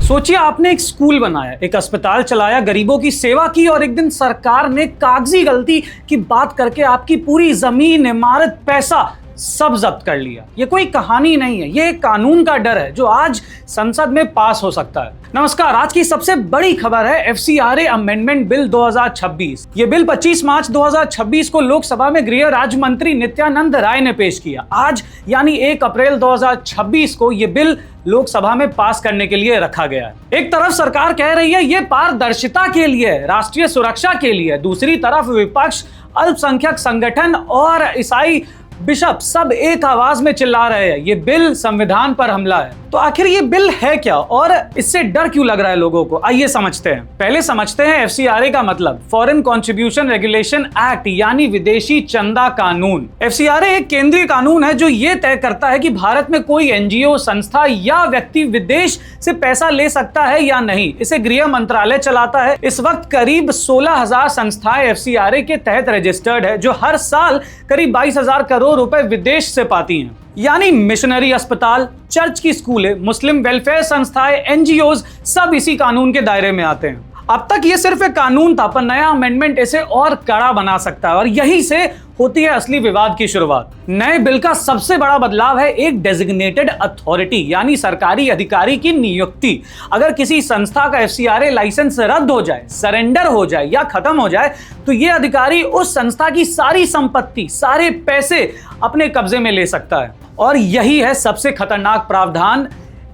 सोचिए आपने एक स्कूल बनाया, एक अस्पताल चलाया, गरीबों की सेवा की और एक दिन सरकार ने कागजी गलती की बात करके आपकी पूरी जमीन, इमारत, पैसा सब जब्त कर लिया। ये कोई कहानी नहीं है, ये एक कानून का डर है जो आज संसद में पास हो सकता है। नमस्कार, आज की सबसे बड़ी खबर है FCRA अमेंडमेंट बिल 2026। ये बिल 25 मार्च 2026 को लोकसभा में गृह राज्य मंत्री नित्यानंद राय ने पेश किया। आज यानी 1 अप्रैल 2026 को ये बिल लोकसभा में पास करने के लिए रखा गया है। एक तरफ सरकार कह रही है ये पारदर्शिता के लिए, राष्ट्रीय सुरक्षा के लिए, दूसरी तरफ विपक्ष, अल्पसंख्यक संगठन और ईसाई बिशप सब एक आवाज में चिल्ला रहे हैं ये बिल संविधान पर हमला है। तो आखिर ये बिल है क्या और इससे डर क्यों लग रहा है लोगों को, आइए समझते हैं। पहले समझते हैं FCRA का मतलब, फॉरेन कॉन्ट्रीब्यूशन रेगुलेशन एक्ट यानी विदेशी चंदा कानून। FCRA एक केंद्रीय कानून है जो ये तय करता है कि भारत में कोई NGO, संस्था या व्यक्ति विदेश से पैसा ले सकता है या नहीं। इसे गृह मंत्रालय चलाता है। इस वक्त करीब 16,000 संस्थाएं FCRA के तहत रजिस्टर्ड है जो हर साल करीब 22,000 करोड़ रुपए विदेश से पाती हैं। यानी मिशनरी अस्पताल, चर्च की स्कूलें, मुस्लिम वेलफेयर संस्थाएं, NGOs सब इसी कानून के दायरे में आते हैं। अब तक ये सिर्फ एक कानून था, पर नया अमेंडमेंट इसे और कड़ा बना सकता है और यहीं से होती है असली विवाद की शुरुआत। नए बिल का सबसे बड़ा बदलाव है एक डेजिग्नेटेड अथॉरिटी यानी सरकारी अधिकारी की नियुक्ति। अगर किसी संस्था का FCRA लाइसेंस रद्द हो जाए, सरेंडर हो जाए या खत्म हो जाए तो ये अधिकारी उस संस्था की सारी संपत्ति, सारे पैसे अपने कब्जे में ले सकता है। और यही है सबसे खतरनाक प्रावधान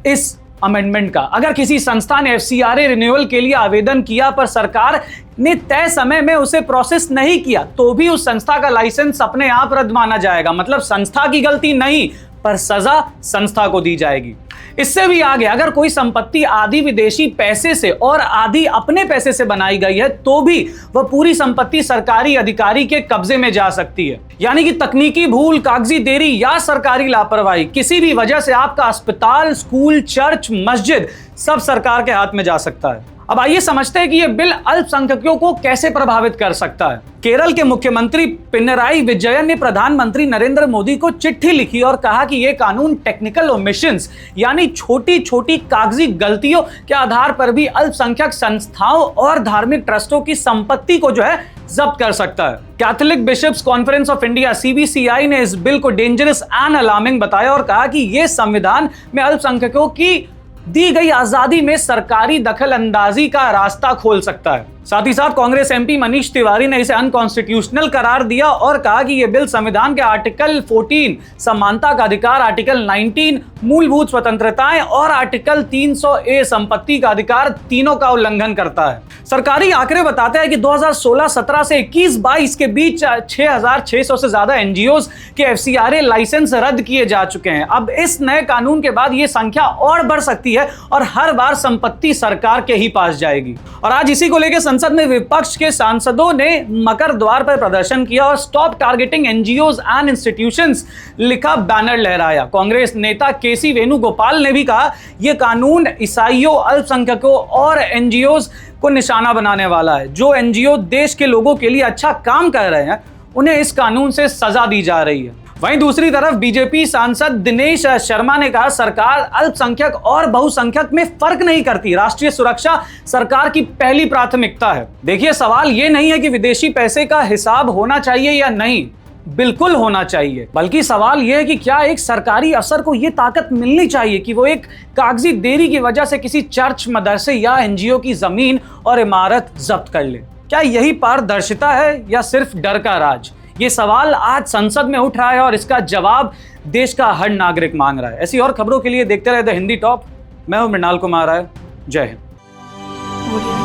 इस अमेंडमेंट का। अगर किसी संस्था ने FCRA रिन्यूअल के लिए आवेदन किया पर सरकार ने तय समय में उसे प्रोसेस नहीं किया तो भी उस संस्था का लाइसेंस अपने आप रद्द माना जाएगा। मतलब संस्था की गलती नहीं, पर सजा संस्था को दी जाएगी। इससे भी आगे, अगर कोई संपत्ति आधी विदेशी पैसे से और आधी अपने पैसे से बनाई गई है तो भी वह पूरी संपत्ति सरकारी अधिकारी के कब्जे में जा सकती है। यानी कि तकनीकी भूल, कागजी देरी या सरकारी लापरवाही, किसी भी वजह से आपका अस्पताल, स्कूल, चर्च, मस्जिद सब सरकार के हाथ में जा सकता है। अब आइए समझते हैं कि यह बिल अल्पसंख्यकों को कैसे प्रभावित कर सकता है। केरल के मुख्यमंत्री पिनराई विजयन ने प्रधानमंत्री नरेंद्र मोदी को चिट्ठी लिखी और कहा कि यह कानून टेक्निकल ओमिशंस यानी छोटी छोटी कागजी गलतियों के आधार पर भी अल्पसंख्यक संस्थाओं और धार्मिक ट्रस्टों की संपत्ति को जो है जब्त कर सकता है। Catholic bishops conference of India CBCI ने इस बिल को डेंजरस एंड अलार्मिंग बताया और कहा कि यह संविधान में अल्पसंख्यकों की दी गई आजादी में सरकारी दखल अंदाजी का रास्ता खोल सकता है। साथ ही साथ कांग्रेस MP मनीष तिवारी ने इसे अनकॉन्स्टिट्यूशनल करार दिया और कहा कि यह बिल संविधान के आर्टिकल 14 समानता का अधिकार, आर्टिकल 19 मूलभूत स्वतंत्रताएं और आर्टिकल 300A संपत्ति का अधिकार तीनों का उल्लंघन करता है। सरकारी आंकड़े बताते हैं कि 2016-17 से 21-22 के बीच 6,600 से ज्यादा NGOs के FCRA लाइसेंस रद्द किए जा चुके हैं। अब इस नए कानून के बाद ये संख्या और बढ़ सकती है और हर बार संपत्ति सरकार के ही पास जाएगी। और आज इसी को लेकर संसद में विपक्ष के सांसदों ने मकर द्वार पर प्रदर्शन किया और stop targeting NGOs and institutions लिखा बैनर लहराया। कांग्रेस नेता KC वेणुगोपाल ने भी कहा यह कानून ईसाइयों, अल्पसंख्यकों और NGOs को निशाना बनाने वाला है। जो NGO देश के लोगों के लिए अच्छा काम कर रहे हैं उन्हें इस कानून से सजा दी जा रही है। वहीं दूसरी तरफ BJP सांसद दिनेश शर्मा ने कहा सरकार अल्पसंख्यक और बहुसंख्यक में फर्क नहीं करती, राष्ट्रीय सुरक्षा सरकार की पहली प्राथमिकता है। देखिए, सवाल ये नहीं है कि विदेशी पैसे का हिसाब होना चाहिए या नहीं, बिल्कुल होना चाहिए, बल्कि सवाल यह है कि क्या एक सरकारी अफसर को यह ताकत मिलनी चाहिए कि वो एक कागजी देरी की वजह से किसी चर्च, मदरसे या NGO की जमीन और इमारत जब्त कर ले। क्या यही पारदर्शिता है या सिर्फ डर का राज? ये सवाल आज संसद में उठ रहा है और इसका जवाब देश का हर नागरिक मांग रहा है। ऐसी और खबरों के लिए देखते रहे द हिंदी टॉप। मैं हूं मृणाल कुमार राय। जय हिंद।